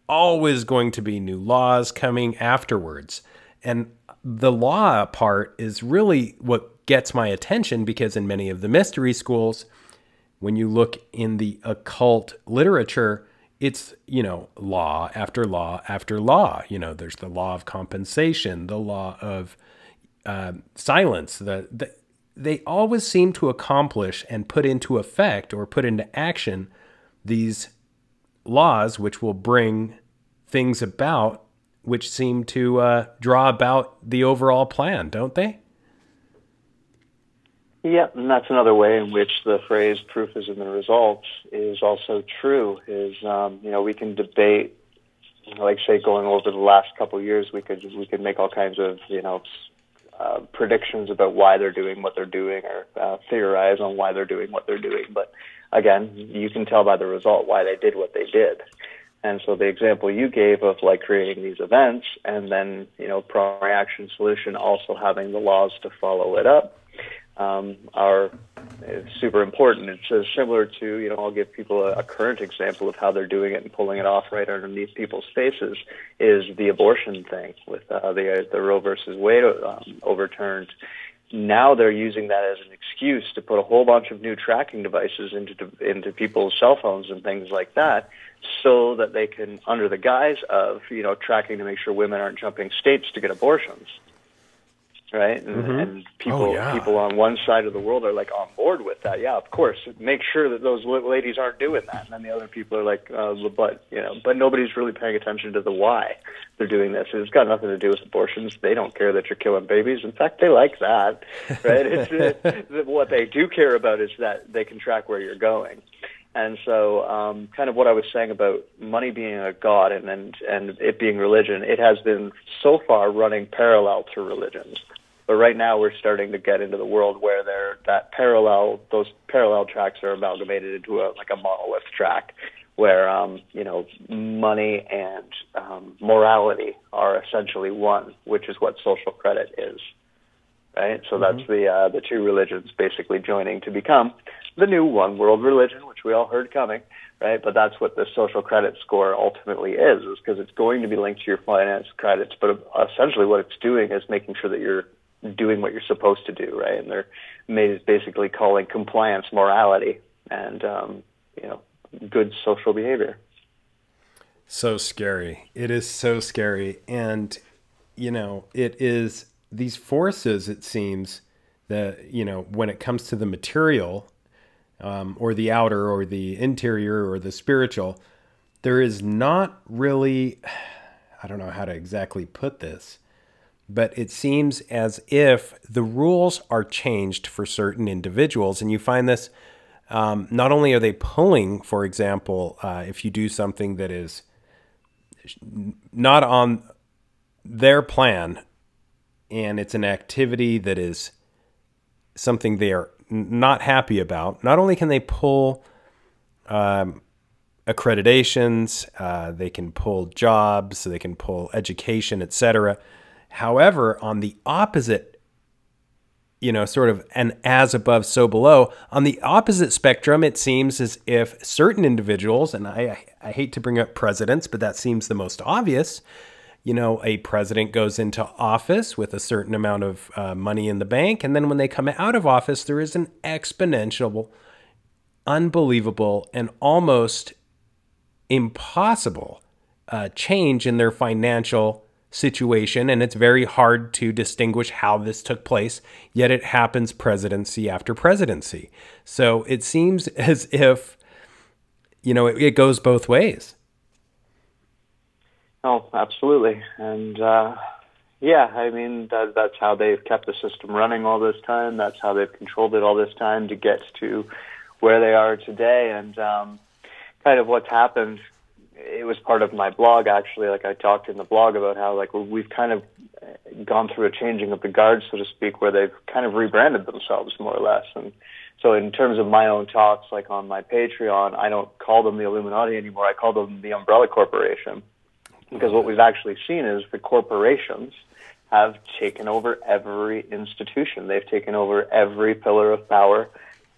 always going to be new laws coming afterwards. And the law part is really what gets my attention, because in many of the mystery schools, when you look in the occult literature, it's, law after law after law. There's the law of compensation, the law of silence. They always seem to accomplish and put into effect or put into action these laws, which will bring things about, which seem to draw about the overall plan, don't they? Yeah, and that's another way in which the phrase "proof is in the results" is also true. Is we can debate, like say going over the last couple of years, we could make all kinds of predictions about why they're doing what they're doing, or theorize on why they're doing what they're doing. But again, you can tell by the result why they did what they did. And so the example you gave of like creating these events and then, problem, reaction, solution, also having the laws to follow it up, are super important. It's similar to, I'll give people a current example of how they're doing it and pulling it off right underneath people's faces, is the abortion thing with the Roe versus Wade overturned. Now they're using that as an excuse to put a whole bunch of new tracking devices into people's cell phones and things like that, so that they can, under the guise of, tracking to make sure women aren't jumping states to get abortions. Right? And people on one side of the world are like on board with that. Yeah, of course. Make sure that those ladies aren't doing that. And then the other people are like, but nobody's really paying attention to the why they're doing this. It's got nothing to do with abortions. They don't care that you're killing babies. In fact, they like that. Right? What they do care about is that they can track where you're going. And so kind of what I was saying about money being a god and it being religion, it has been so far running parallel to religions. But right now we're starting to get into the world where those parallel tracks are amalgamated into a monolith track, where money and morality are essentially one, which is what social credit is. Right? So that's the two religions basically joining to become the new one world religion, which we all heard coming, right? But that's what the social credit score ultimately is because it's going to be linked to your finance credits. But essentially what it's doing is making sure that you're doing what you're supposed to do, right? And they're basically calling compliance morality and, good social behavior. So scary. It is so scary. And, it is these forces, it seems, that, when it comes to the material, or the outer or the interior or the spiritual, there is not really, I don't know how to exactly put this, but it seems as if the rules are changed for certain individuals. And you find this, not only are they pulling, for example, if you do something that is not on their plan and it's an activity that is something they are not happy about, not only can they pull accreditations, they can pull jobs, they can pull education, etc. However, on the opposite, sort of an as above, so below, on the opposite spectrum, it seems as if certain individuals, and I hate to bring up presidents, but that seems the most obvious, a president goes into office with a certain amount of money in the bank, and then when they come out of office, there is an exponential, unbelievable, and almost impossible change in their financial situation, and it's very hard to distinguish how this took place, yet it happens presidency after presidency. So it seems as if, it goes both ways. Oh, absolutely. And that's how they've kept the system running all this time. That's how they've controlled it all this time to get to where they are today. And kind of what's happened, it was part of my blog, actually. Like, I talked in the blog about how, like, we've kind of gone through a changing of the guard, so to speak, where they've kind of rebranded themselves, more or less. And so in terms of my own talks, like on my Patreon, I don't call them the Illuminati anymore. I call them the Umbrella Corporation. Because what we've actually seen is the corporations have taken over every institution. They've taken over every pillar of power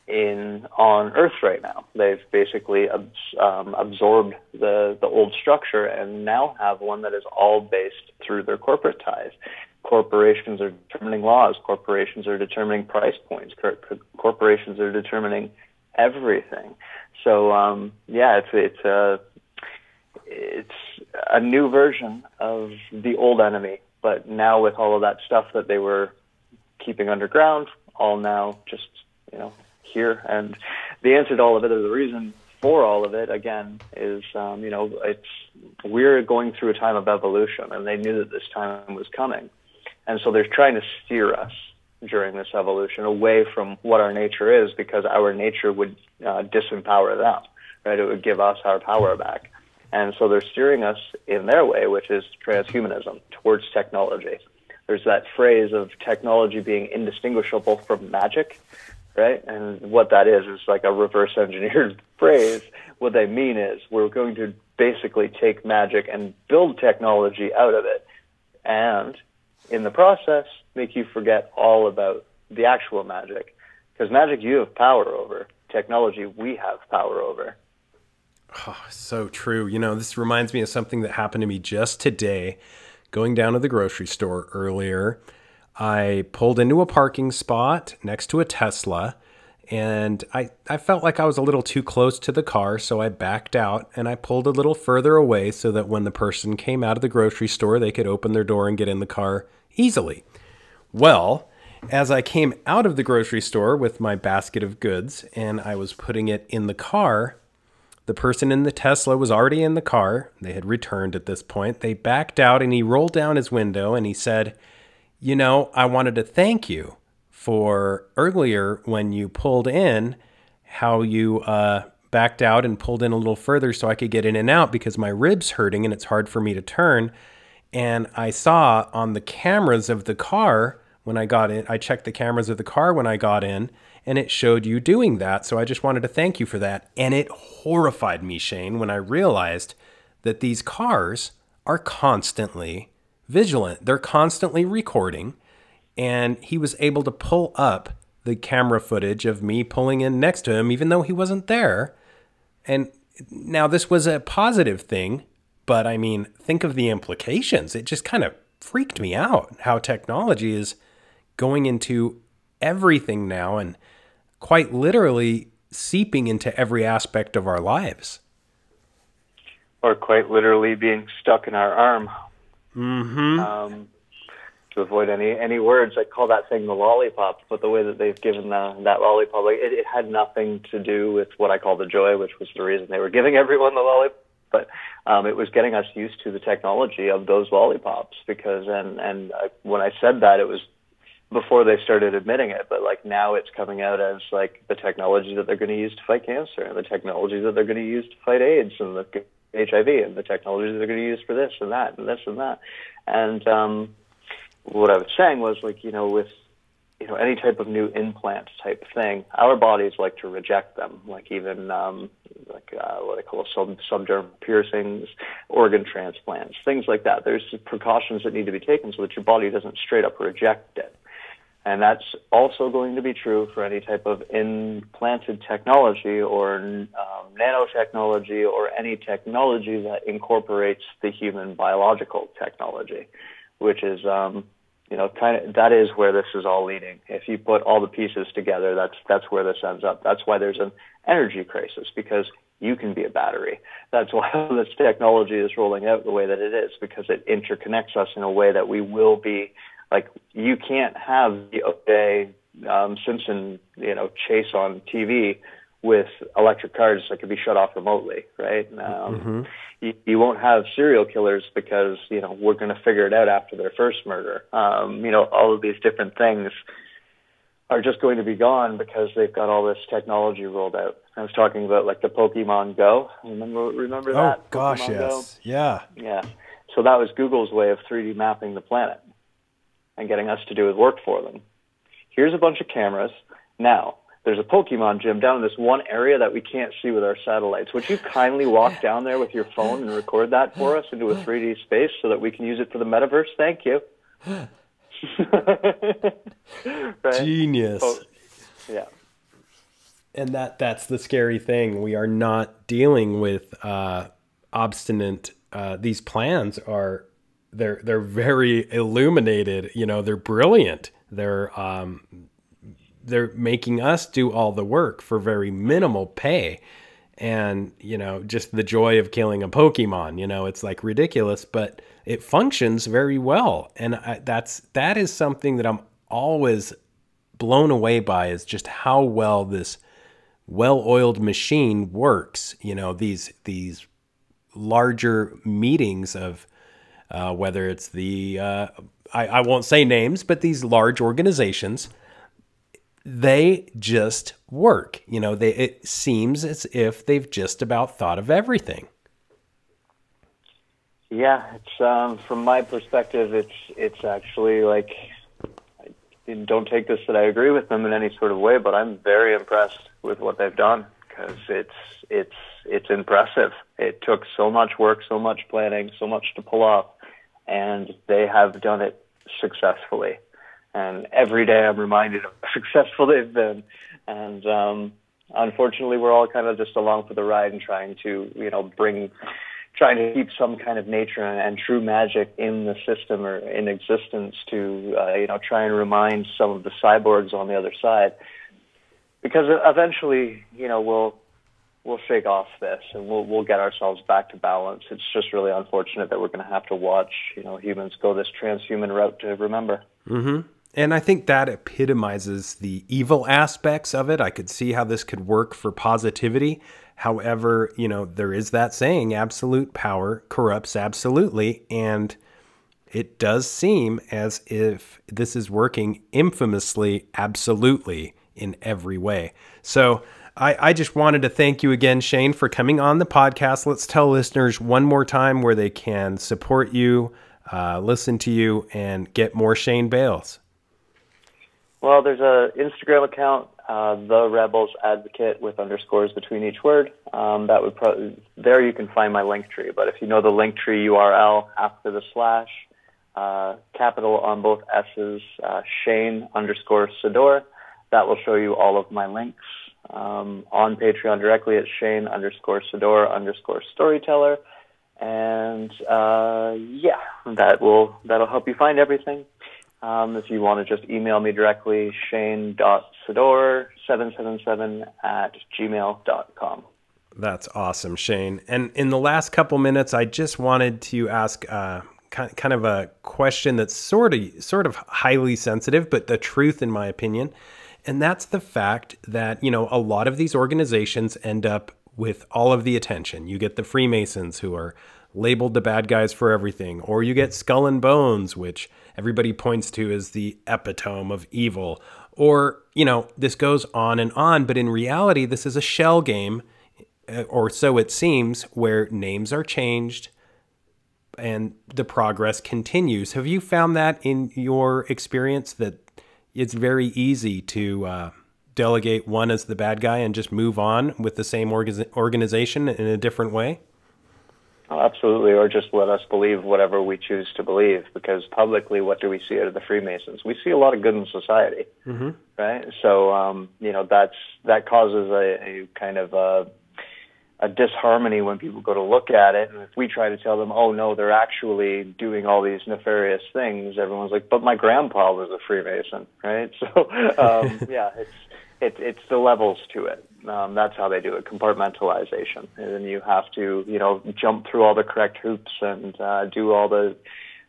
on Earth right now. They've basically absorbed the old structure and now have one that is all based through their corporate ties. Corporations are determining laws. Corporations are determining price points. Corporations are determining everything. So it's a new version of the old enemy, but now with all of that stuff that they were keeping underground, all now just, here. And the answer to all of it, or the reason for all of it, again, is, we're going through a time of evolution, and they knew that this time was coming. And so they're trying to steer us during this evolution away from what our nature is, because our nature would disempower them, right? It would give us our power back. And so they're steering us in their way, which is transhumanism, towards technology. There's that phrase of technology being indistinguishable from magic, right? And what that is like a reverse engineered phrase. What they mean is we're going to basically take magic and build technology out of it, and in the process, make you forget all about the actual magic. Because magic you have power over. Technology we have power over. Oh, so true. This reminds me of something that happened to me just today. Going down to the grocery store earlier, I pulled into a parking spot next to a Tesla, and I felt like I was a little too close to the car, so I backed out and I pulled a little further away so that when the person came out of the grocery store, they could open their door and get in the car easily. Well, as I came out of the grocery store with my basket of goods and I was putting it in the car, the person in the Tesla was already in the car. They had returned at this point. They backed out and he rolled down his window and he said, I wanted to thank you for earlier when you pulled in, how you backed out and pulled in a little further so I could get in and out because my rib's hurting and it's hard for me to turn. And I saw on the cameras of the car when I got in, I checked the cameras of the car when I got in, and it showed you doing that. So I just wanted to thank you for that. And it horrified me, Shane, when I realized that these cars are constantly vigilant. They're constantly recording. And he was able to pull up the camera footage of me pulling in next to him, even though he wasn't there. And now this was a positive thing, but I mean, think of the implications. It just kind of freaked me out how technology is going into everything now and quite literally seeping into every aspect of our lives. Or quite literally being stuck in our arm. Mm-hmm. To avoid any words, I call that thing the lollipop, but the way that they've given that lollipop, it had nothing to do with what I call the joy, which was the reason they were giving everyone the lollipop. But it was getting us used to the technology of those lollipops, because when I said that, it was before they started admitting it, but like now it's coming out as like the technology that they're going to use to fight cancer, and the technology that they're going to use to fight AIDS and the HIV, and the technology that they're going to use for this and that and this and that. And what I was saying was, like, with any type of new implant type thing, our bodies like to reject them, like even what I call subdermal piercings, organ transplants, things like that. There's precautions that need to be taken so that your body doesn't straight up reject it. And that's also going to be true for any type of implanted technology or nanotechnology or any technology that incorporates the human biological technology, which is, that is where this is all leading. If you put all the pieces together, that's where this ends up. That's why there's an energy crisis, because you can be a battery. That's why this technology is rolling out the way that it is, because it interconnects us in a way that we will be. Like, you can't have the O.J. Simpson, chase on TV with electric cars that can be shut off remotely, right? You won't have serial killers because, we're going to figure it out after their first murder. All of these different things are just going to be gone because they've got all this technology rolled out. I was talking about, like, the Pokemon Go. Remember that? Oh, gosh, Pokemon yes. Go? Yeah. Yeah. So that was Google's way of 3D mapping the planet and getting us to do the work for them. Here's a bunch of cameras. Now, there's a Pokemon gym down in this one area that we can't see with our satellites.Uld you kindly walk down there with your phone and record that for us into a 3D space so that we can use it for the metaverse? Thank you. Right? Genius. Oh, yeah. And that's the scary thing. We are not dealing with obstinate. These plans are they're very illuminated. They're brilliant. They're making us do all the work for very minimal pay. And, just the joy of killing a Pokemon, it's like ridiculous, but it functions very well. And that is something that I'm always blown away by, is just how well this well-oiled machine works. These larger meetings of whether it's the, I won't say names, but these large organizations, they just work. It seems as if they've just about thought of everything. Yeah, it's from my perspective, it's actually like, don't take this that I agree with them in any sort of way, but I'm very impressed with what they've done, because it's impressive. It took so much work, so much planning, so much to pull off, and they have done it successfully. And every day I'm reminded of how successful they've been. And unfortunately, we're all kind of just along for the ride and trying to keep some kind of nature and true magic in the system or in existence to, try and remind some of the cyborgs on the other side. Because eventually, we'll shake off this and we'll get ourselves back to balance. It's just really unfortunate that we're going to have to watch, humans go this transhuman route to remember. Mm-hmm. And I think that epitomizes the evil aspects of it. I could see how this could work for positivity. However, there is that saying, absolute power corrupts absolutely. And it does seem as if this is working infamously, absolutely in every way. So I just wanted to thank you again, Shane, for coming on the podcast. Let's tell listeners one more time where they can support you, listen to you, and get more Shane Bales. Well, there's a Instagram account, The Rebels Advocate, with underscores between each word. That would there you can find my link tree. But if you know the link tree URL after the slash, capital on both S's, Shane_Sador, that will show you all of my links. On Patreon directly, it's Shane_Sador_storyteller. And that'll help you find everything. If you want to just email me directly, shane.sador777@gmail.com. That's awesome, Shane. And in the last couple minutes, I just wanted to ask kind of a question that's sort of highly sensitive, but the truth, in my opinion. And that's the fact that, a lot of these organizations end up with all of the attention. You get the Freemasons, who are labeled the bad guys for everything, or you get Skull and Bones, which everybody points to as the epitome of evil, or, this goes on, but in reality, this is a shell game, or so it seems, where names are changed and the progress continues. Have you found that in your experience, that it's very easy to delegate one as the bad guy and just move on with the same organization in a different way? Oh, absolutely, or just let us believe whatever we choose to believe, because publicly, what do we see out of the Freemasons? We see a lot of good in society, right? So, that causes a kind of a disharmony when people go to look at it, and if we try to tell them, oh no, they're actually doing all these nefarious things, everyone's like, but my grandpa was a Freemason, right? So, it's the levels to it. That's how they do it, compartmentalization. And then you have to, jump through all the correct hoops and do all the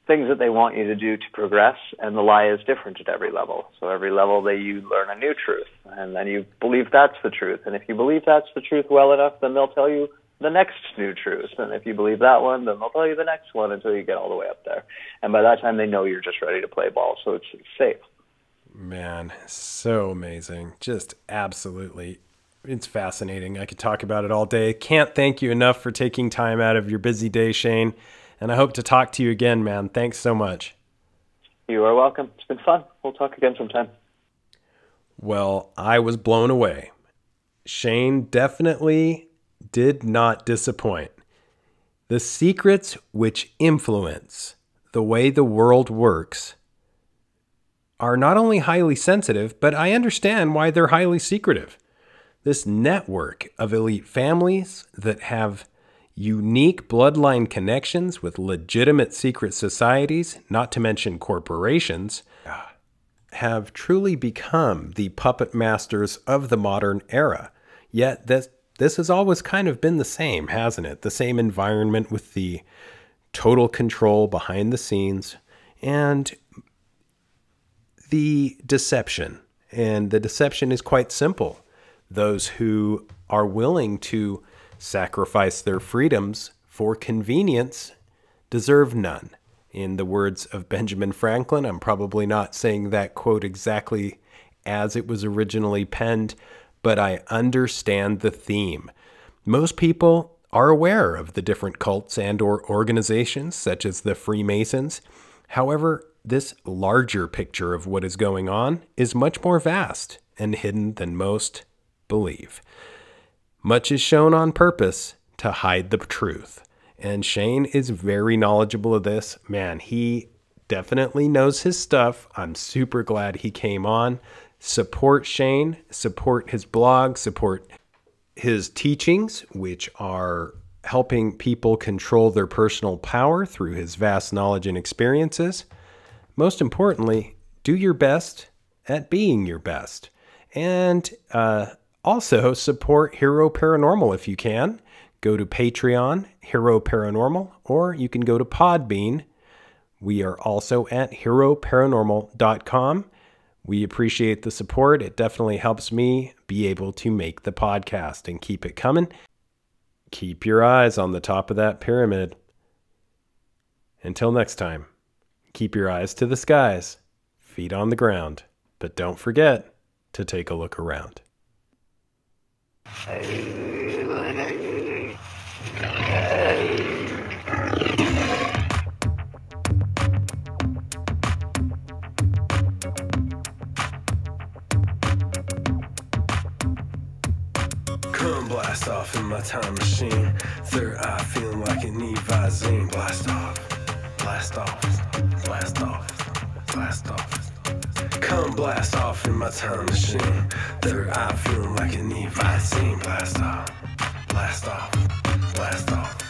things that they want you to do to progress, and the lie is different at every level. So every level you learn a new truth, and then you believe that's the truth. And if you believe that's the truth well enough, then they'll tell you the next new truth. And if you believe that one, then they'll tell you the next one until you get all the way up there. And by that time, they know you're just ready to play ball, so it's safe. Man, so amazing. Just absolutely. It's fascinating. I could talk about it all day. Can't thank you enough for taking time out of your busy day, Shane. And I hope to talk to you again, man. Thanks so much. You are welcome. It's been fun. We'll talk again sometime. Well, I was blown away. Shane definitely did not disappoint. The secrets which influence the way the world works are not only highly sensitive, but I understand why they're highly secretive. This network of elite families that have unique bloodline connections with legitimate secret societies, not to mention corporations, have truly become the puppet masters of the modern era. Yet this has always kind of been the same, hasn't it? The same environment with the total control behind the scenes and the deception. And the deception is quite simple. Those who are willing to sacrifice their freedoms for convenience deserve none. In the words of Benjamin Franklin, I'm probably not saying that quote exactly as it was originally penned, but I understand the theme. Most people are aware of the different cults and or organizations, such as the Freemasons. However, this larger picture of what is going on is much more vast and hidden than most believe. Much is shown on purpose to hide the truth. And Shane is very knowledgeable of this. Man, he definitely knows his stuff. I'm super glad he came on. Support Shane, support his blog, support his teachings, which are helping people control their personal power through his vast knowledge and experiences. Most importantly, do your best at being your best. And also support Hero Paranormal if you can. Go to Patreon, Hero Paranormal, or you can go to Podbean. We are also at heroparanormal.com. We appreciate the support. It definitely helps me be able to make the podcast and keep it coming. Keep your eyes on the top of that pyramid. Until next time, keep your eyes to the skies, feet on the ground, but don't forget to take a look around. Come blast off in my time machine. Third eye feeling like an Evazine. Blast off, blast off, blast off, blast off. Come blast off in my time machine. Third eye feeling like an Evazine. Blast off, blast off, blast off.